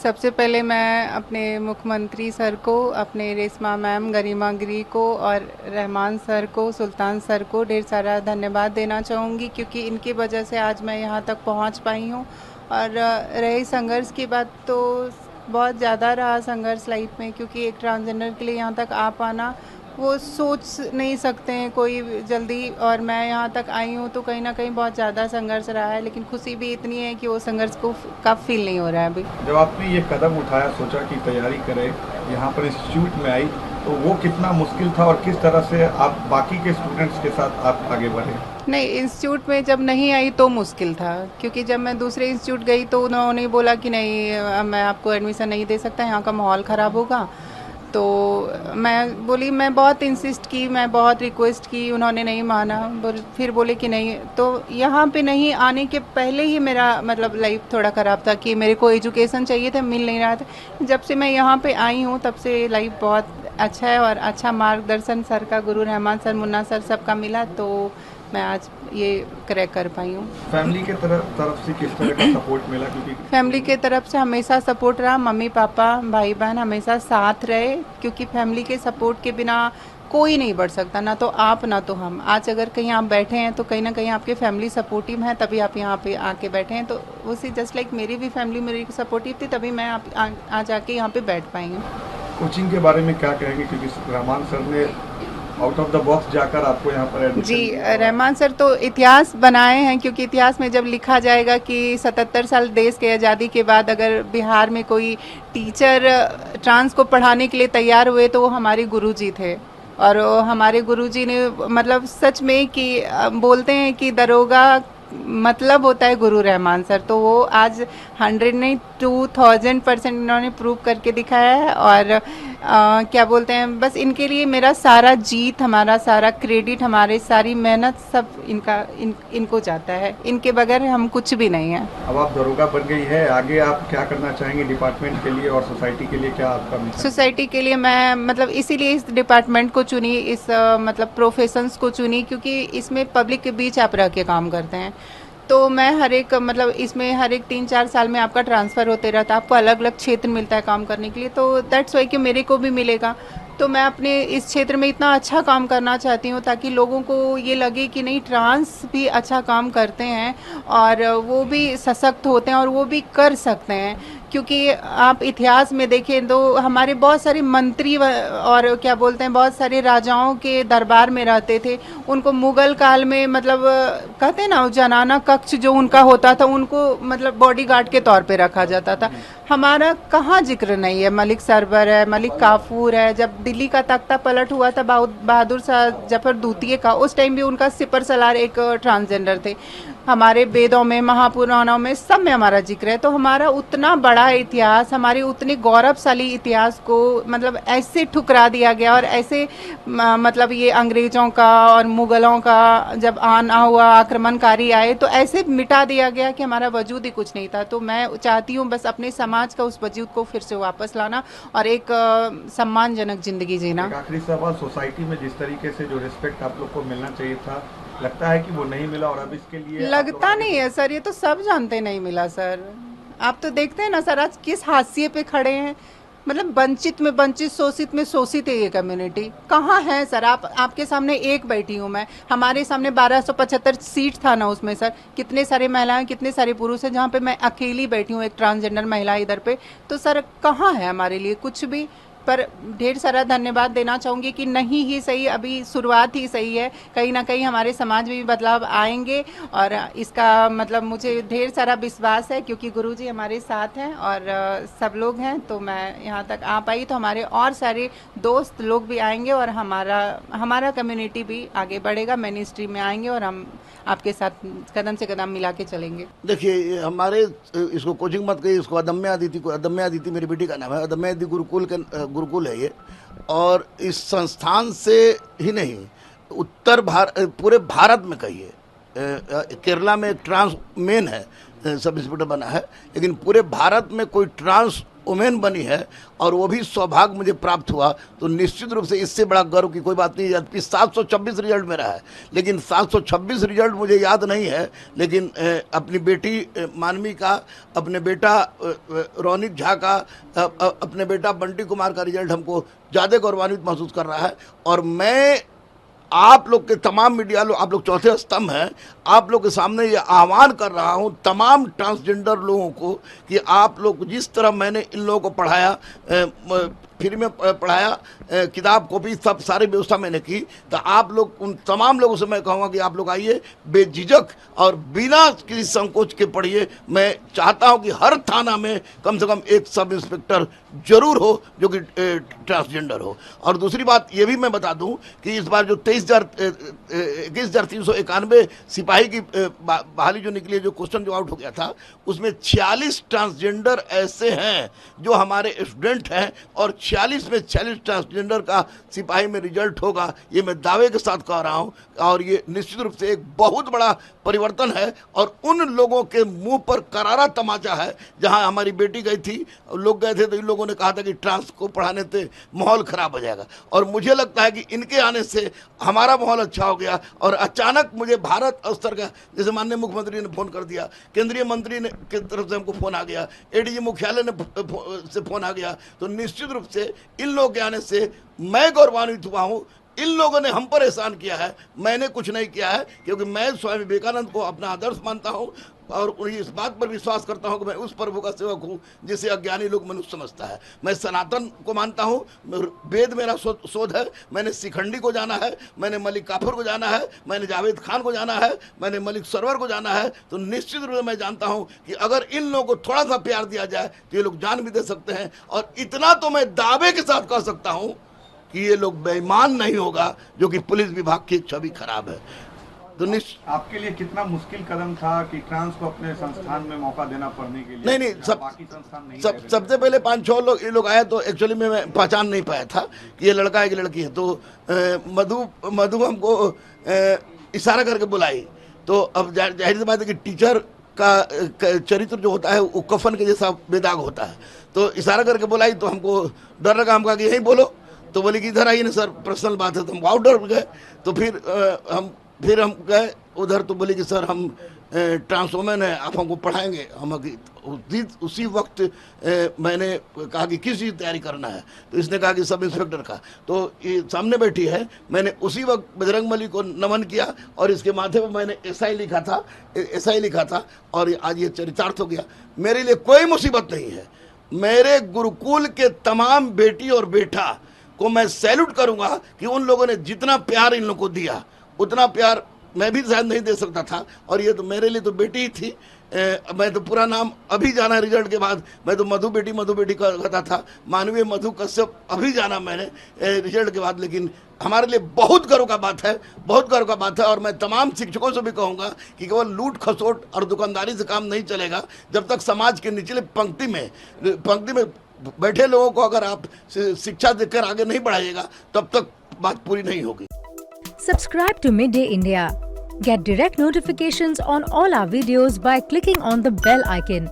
सबसे पहले मैं अपने मुख्यमंत्री सर को, अपने रेशमा मैम, गरिमा गिरी को और रहमान सर को, सुल्तान सर को ढेर सारा धन्यवाद देना चाहूँगी, क्योंकि इनकी वजह से आज मैं यहाँ तक पहुँच पाई हूँ। और रही संघर्ष की बात, तो बहुत ज़्यादा रहा संघर्ष लाइफ में, क्योंकि एक ट्रांसजेंडर के लिए यहाँ तक आ पाना वो सोच नहीं सकते हैं कोई जल्दी। और मैं यहाँ तक आई हूँ तो कहीं ना कहीं बहुत ज़्यादा संघर्ष रहा है, लेकिन खुशी भी इतनी है कि वो संघर्ष को कब फील नहीं हो रहा है अभी। जब आपने ये कदम उठाया, सोचा कि तैयारी करें, यहाँ पर इंस्टीट्यूट में आई, तो वो कितना मुश्किल था और किस तरह से आप बाकी के स्टूडेंट्स के साथ आप आगे बढ़े? नहीं, इंस्टीट्यूट में जब नहीं आई तो मुश्किल था, क्योंकि जब मैं दूसरे इंस्टीट्यूट गई तो उन्होंने बोला कि नहीं, मैं आपको एडमिशन नहीं दे सकता, यहाँ का माहौल ख़राब होगा। तो मैं बोली, मैं बहुत इंसिस्ट की, मैं बहुत रिक्वेस्ट की, उन्होंने नहीं माना। फिर बोले कि नहीं। तो यहाँ पे नहीं आने के पहले ही मेरा मतलब लाइफ थोड़ा ख़राब था कि मेरे को एजुकेशन चाहिए था, मिल नहीं रहा था। जब से मैं यहाँ पे आई हूँ तब से लाइफ बहुत अच्छा है, और अच्छा मार्गदर्शन सर का, गुरु रहमान सर, मुन्ना सर, सबका मिला, तो मैं आज ये क्रैक कर पाई हूँ। फैमिली के तरफ से किस तरह का सपोर्ट मिला? क्योंकि फैमिली के तरफ से हमेशा सपोर्ट रहा, मम्मी पापा भाई बहन हमेशा साथ रहे, क्योंकि फैमिली के सपोर्ट के बिना कोई नहीं बढ़ सकता, ना तो आप ना तो हम। आज अगर कहीं आप बैठे हैं तो कहीं ना कहीं आपके फैमिली सपोर्टिव है, तभी आप यहाँ पे आके बैठे हैं। तो उसी जस्ट लाइक मेरी भी फैमिली मेरी सपोर्टिव थी, तभी मैं आज आके यहाँ पे बैठ पाई हूँ। कोचिंग के बारे में क्या कहेंगे? क्योंकि रहमान सर ने आउट ऑफ द बॉक्स जाकर आपको यहाँ पर एडमिशन जी, दिया। रहमान सर तो इतिहास बनाए हैं, क्योंकि इतिहास में जब लिखा जाएगा कि 77 साल देश के आज़ादी के बाद अगर बिहार में कोई टीचर ट्रांस को पढ़ाने के लिए तैयार हुए तो वो हमारे गुरुजी थे। और वो हमारे गुरुजी ने मतलब सच में कि बोलते हैं कि दरोगा मतलब होता है गुरु रहमान सर, तो वो आज 100 नहीं 2000% इन्होंने प्रूव करके दिखाया है। और क्या बोलते हैं, बस इनके लिए मेरा सारा जीत, हमारा सारा क्रेडिट, हमारी सारी मेहनत सब इनको जाता है। इनके बगैर हम कुछ भी नहीं है। अब आप दरोगा बन गई है, आगे आप क्या करना चाहेंगे डिपार्टमेंट के लिए और सोसाइटी के लिए? क्या आपका मिशन? सोसाइटी के लिए मैं मतलब इसीलिए इस डिपार्टमेंट को चुनी, इस मतलब प्रोफेशंस को चुनी, क्योंकि इसमें पब्लिक के बीच आप रह के काम करते हैं। तो मैं हर एक मतलब इसमें हर एक 3-4 साल में आपका ट्रांसफ़र होते रहता है, आपको अलग अलग क्षेत्र मिलता है काम करने के लिए, तो दैट्स वाई कि मेरे को भी मिलेगा। तो मैं अपने इस क्षेत्र में इतना अच्छा काम करना चाहती हूँ ताकि लोगों को ये लगे कि नहीं, ट्रांस भी अच्छा काम करते हैं और वो भी सशक्त होते हैं और वो भी कर सकते हैं। क्योंकि आप इतिहास में देखें तो हमारे बहुत सारे मंत्री और क्या बोलते हैं, बहुत सारे राजाओं के दरबार में रहते थे। उनको मुगल काल में मतलब कहते हैं ना, जनाना कक्ष जो उनका होता था, उनको मतलब बॉडीगार्ड के तौर पे रखा जाता था। हमारा कहाँ जिक्र नहीं है? मलिक सरवर है, मलिक काफूर है। जब दिल्ली का तख्ता पलट हुआ था बहादुर शाह जफर द्वितीय का, उस टाइम भी उनका सिपर सलार एक ट्रांसजेंडर थे। हमारे वेदों में, महापुराणों में, सब में हमारा जिक्र है। तो हमारा उतना बड़ा इतिहास, हमारे उतने गौरवशाली इतिहास को मतलब ऐसे ठुकरा दिया गया, और ऐसे मतलब ये अंग्रेज़ों का और मुग़लों का जब आना हुआ, आक्रमणकारी आए, तो ऐसे मिटा दिया गया कि हमारा वजूद ही कुछ नहीं था। तो मैं चाहती हूँ बस अपने समाज का उस वजूद को फिर से वापस लाना और एक सम्मानजनक ज़िंदगी जीना। एक आखिरी सवाल, सोसाइटी में जिस तरीके से जो रिस्पेक्ट आप लोग को मिलना चाहिए था, लगता है कि वो नहीं मिला और अब इसके लिए लगता नहीं है सर, ये तो सब जानते नहीं मिला सर। आप तो देखते हैं ना सर, आज किस हाशिए पे खड़े हैं। मतलब वंचित में वंचित, शोषित में शोषित है ये कम्युनिटी। कहाँ है सर? आपके सामने एक बैठी हूँ मैं, हमारे सामने 1275 सीट था ना, उसमें सर कितने सारे महिलाएं, कितने सारे पुरुष हैं, जहाँ पे मैं अकेली बैठी हूँ, एक ट्रांसजेंडर महिला इधर पे। तो सर कहाँ है हमारे लिए कुछ भी? पर ढेर सारा धन्यवाद देना चाहूँगी कि नहीं ही सही, अभी शुरुआत ही सही है। कहीं ना कहीं हमारे समाज में भी बदलाव आएंगे, और इसका मतलब मुझे ढेर सारा विश्वास है, क्योंकि गुरुजी हमारे साथ हैं और सब लोग हैं। तो मैं यहाँ तक आ पाई तो हमारे और सारे दोस्त लोग भी आएंगे, और हमारा कम्युनिटी भी आगे बढ़ेगा, मेन स्ट्रीम में आएंगे, और हम आपके साथ कदम से कदम मिला के चलेंगे। देखिए, हमारे इसको कोचिंग मत कहिए, इसको अदम्य अदिति मेरी बेटी का नाम है, अदम्य अदिति गुरुकुल है ये। और इस संस्थान से ही नहीं, पूरे भारत में कहिए, केरला में एक ट्रांस मेन है, सब इंस्पेक्टर बना है, लेकिन पूरे भारत में कोई ट्रांस वुमेन बनी है और वो भी सौभाग्य मुझे प्राप्त हुआ, तो निश्चित रूप से इससे बड़ा गर्व की कोई बात नहीं। जबकि 726 रिजल्ट मेरा है, लेकिन 726 रिजल्ट मुझे याद नहीं है, लेकिन अपनी बेटी मानवी का, अपने बेटा रौनिक झा का, अपने बेटा बंटी कुमार का रिजल्ट हमको ज़्यादा गौरवान्वित महसूस कर रहा है। और मैं आप लोग के तमाम मीडिया लोग, आप लोग चौथे स्तंभ हैं, आप लोग के सामने ये आह्वान कर रहा हूँ तमाम ट्रांसजेंडर लोगों को कि आप लोग जिस तरह मैंने इन लोगों को पढ़ाया, फ्री में पढ़ाया, किताब कॉपी सब सारी व्यवस्था मैंने की, तो आप लोग उन तमाम लोगों से मैं कहूँगा कि आप लोग आइए बेझिझक और बिना किसी संकोच के पढ़िए। मैं चाहता हूँ कि हर थाना में कम से कम एक सब इंस्पेक्टर जरूर हो जो कि ट्रांसजेंडर हो। और दूसरी बात ये भी मैं बता दूं कि इस बार जो 21,391 सिपाही की बहाली जो निकली है, जो क्वेश्चन जो आउट हो गया था, उसमें 46 ट्रांसजेंडर ऐसे हैं जो हमारे स्टूडेंट हैं और 46 में 46 ट्रांसजेंडर का सिपाही में रिजल्ट होगा, ये मैं दावे के साथ कह रहा हूँ। और ये निश्चित रूप से एक बहुत बड़ा परिवर्तन है और उन लोगों के मुंह पर करारा तमाचा है। जहाँ हमारी बेटी गई थी, लोग गए थे तो इन लोगों ने कहा था कि ट्रांस को पढ़ाने से माहौल खराब हो जाएगा, और मुझे लगता है कि इनके आने से हमारा माहौल अच्छा हो गया। और अचानक मुझे भारत स्तर का, जैसे माननीय मुख्यमंत्री ने फ़ोन कर दिया, केंद्रीय मंत्री ने की तरफ से हमको फ़ोन आ गया, एडीजी मुख्यालय ने से फ़ोन आ गया, तो निश्चित रूप से इन लोगों के आने से मैं गौरवान्वित हुआ हूँ। इन लोगों ने हम पर एहसान किया है, मैंने कुछ नहीं किया है, क्योंकि मैं स्वामी विवेकानंद को अपना आदर्श मानता हूँ और इस बात पर विश्वास करता हूँ कि मैं उस प्रभु का सेवक हूँ जिसे अज्ञानी लोग मनुष्य समझता है। मैं सनातन को मानता हूँ, वेद मेरा शोध है, मैंने शिखंडी को जाना है, मैंने मलिक काफुर को जाना है, मैंने जावेद खान को जाना है, मैंने मलिक सरवर को जाना है। तो निश्चित रूप से मैं जानता हूँ कि अगर इन लोगों को थोड़ा सा प्यार दिया जाए तो ये लोग जान भी दे सकते हैं। और इतना तो मैं दावे के साथ कह सकता हूँ कि ये लोग बेईमान नहीं होगा, जो कि पुलिस विभाग की छवि खराब है। तो आपके लिए कितना मुश्किल कदम था कि ट्रांस को अपने संस्थान में मौका देना पढ़ने के लिए? नहीं, बाकी संस्थान नहीं सबसे पहले 5-6 लोग ये लोग आए, तो एक्चुअली में मैं पहचान नहीं पाया था कि ये लड़का है कि लड़की है। तो मधु हमको इशारा करके बुलाई, तो अब जाहिर सी बात है कि टीचर का चरित्र जो होता है वो कफन के जैसा बेदाग होता है। तो इशारा करके बुलाई तो हमको डर लगा, हम कहा कि यहीं बोलो, तो बोले कि इधर आइए ना सर, पर्सनल बात है। तो हम आउट डर गए, तो फिर हम गए उधर, तो बोले कि सर हम ट्रांसवोमेन है, आप हमको पढ़ाएंगे। हम उसी वक्त मैंने कहा कि किस चीज़ तैयारी करना है, तो इसने कहा कि सब इंस्पेक्टर का। तो ये सामने बैठी है, मैंने उसी वक्त बजरंगबली को नमन किया और इसके माथे पर मैंने एसआई लिखा था और आज ये चरितार्थ हो गया। मेरे लिए कोई मुसीबत नहीं है। मेरे गुरुकुल के तमाम बेटी और बेटा को मैं सैल्यूट करूंगा कि उन लोगों ने जितना प्यार इन लोगों को दिया, उतना प्यार मैं भी शायद नहीं दे सकता था। और ये तो मेरे लिए तो बेटी ही थी। मैं तो पूरा नाम अभी जाना रिजल्ट के बाद, मैं तो मधु बेटी कहता था, मानवीय मधु कश्यप अभी जाना मैंने रिजल्ट के बाद। लेकिन हमारे लिए बहुत गर्व का बात है, और मैं तमाम शिक्षकों से भी कहूँगा कि केवल लूट खसोट और दुकानदारी से काम नहीं चलेगा। जब तक समाज के निचले पंक्ति में बैठे लोगों को अगर आप शिक्षा देकर आगे नहीं बढ़ाइएगा, तब तक बात पूरी नहीं होगी। Subscribe to Midday India. Get direct notifications on all our videos by clicking on the bell icon.